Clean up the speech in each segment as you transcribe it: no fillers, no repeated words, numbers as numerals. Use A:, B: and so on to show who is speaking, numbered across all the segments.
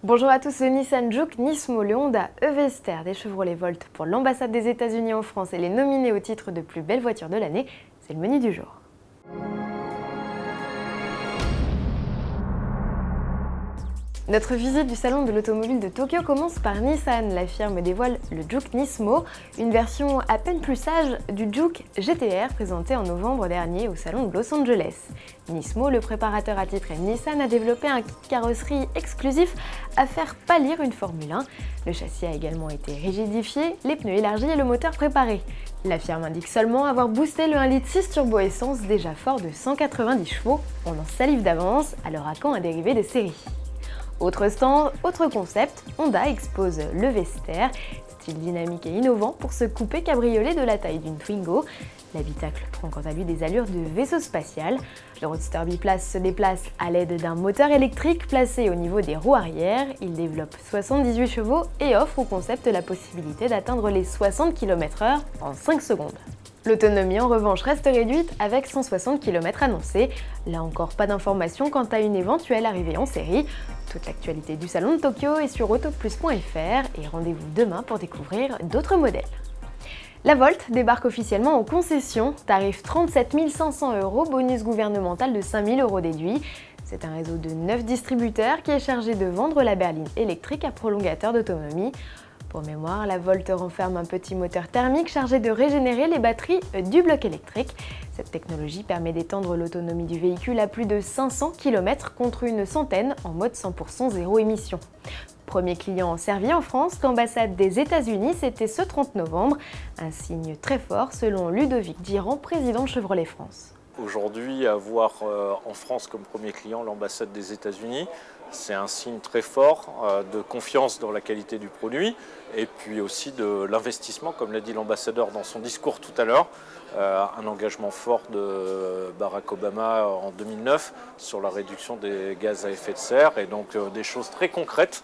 A: Bonjour à tous, le Nissan Juke, Nismo, le Honda e-Vester des Chevrolet Volt pour l'ambassade des États-Unis en France et les nominés au titre de plus belle voiture de l'année, c'est le menu du jour. Notre visite du salon de l'automobile de Tokyo commence par Nissan. La firme dévoile le Juke Nismo, une version à peine plus sage du Juke GTR présenté en novembre dernier au salon de Los Angeles. Nismo, le préparateur attitré Nissan, a développé un kit carrosserie exclusif à faire pâlir une Formule 1. Le châssis a également été rigidifié, les pneus élargis et le moteur préparé. La firme indique seulement avoir boosté le 1,6 litre turbo essence déjà fort de 190 chevaux. On en salive d'avance, alors à quand un dérivé des séries ? Autre stand, autre concept, Honda expose le Vester, style dynamique et innovant pour ce coupé cabriolet de la taille d'une Twingo. L'habitacle prend quant à lui des allures de vaisseau spatial. Le Roadster biplace se déplace à l'aide d'un moteur électrique placé au niveau des roues arrière. Il développe 78 chevaux et offre au concept la possibilité d'atteindre les 60 km/h en 5 secondes. L'autonomie en revanche reste réduite avec 160 km annoncés. Là encore, pas d'informations quant à une éventuelle arrivée en série. Toute l'actualité du salon de Tokyo est sur autoplus.fr et rendez-vous demain pour découvrir d'autres modèles. La Volt débarque officiellement en concession, tarif 37 500 €, bonus gouvernemental de 5 000 € déduit. C'est un réseau de 9 distributeurs qui est chargé de vendre la berline électrique à prolongateur d'autonomie. Pour mémoire, la Volt renferme un petit moteur thermique chargé de régénérer les batteries du bloc électrique. Cette technologie permet d'étendre l'autonomie du véhicule à plus de 500 km contre une centaine en mode 100% zéro émission. Premier client servi en France, l'ambassade des États-Unis, c'était ce 30 novembre. Un signe très fort selon Ludovic Diran, président de Chevrolet France.
B: Aujourd'hui, avoir en France comme premier client l'ambassade des États-Unis, c'est un signe très fort de confiance dans la qualité du produit et puis aussi de l'investissement, comme l'a dit l'ambassadeur dans son discours tout à l'heure, un engagement fort de Barack Obama en 2009 sur la réduction des gaz à effet de serre et donc des choses très concrètes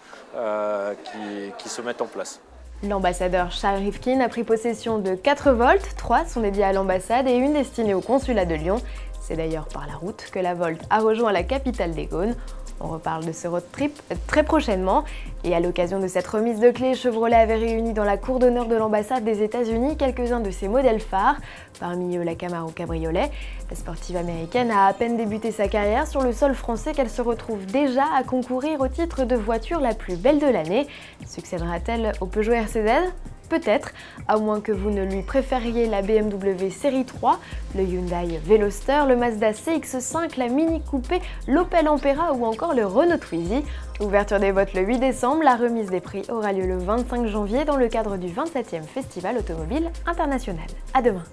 B: qui se mettent en place.
A: L'ambassadeur Charles Rifkin a pris possession de 4 Volt, 3 sont dédiés à l'ambassade et une destinée au consulat de Lyon. C'est d'ailleurs par la route que la Volt a rejoint la capitale des Gaunes. On reparle de ce road trip très prochainement. Et à l'occasion de cette remise de clés, Chevrolet avait réuni dans la cour d'honneur de l'ambassade des États-Unis quelques-uns de ses modèles phares, parmi eux la Camaro Cabriolet. La sportive américaine a à peine débuté sa carrière sur le sol français qu'elle se retrouve déjà à concourir au titre de voiture la plus belle de l'année. Succédera-t-elle au Peugeot RCZ ? Peut-être, à moins que vous ne lui préfériez la BMW Série 3, le Hyundai Veloster, le Mazda CX-5, la Mini Coupé, l'Opel Ampera ou encore le Renault Twizy. Ouverture des votes le 8 décembre, la remise des prix aura lieu le 25 janvier dans le cadre du 27e Festival automobile international. À demain!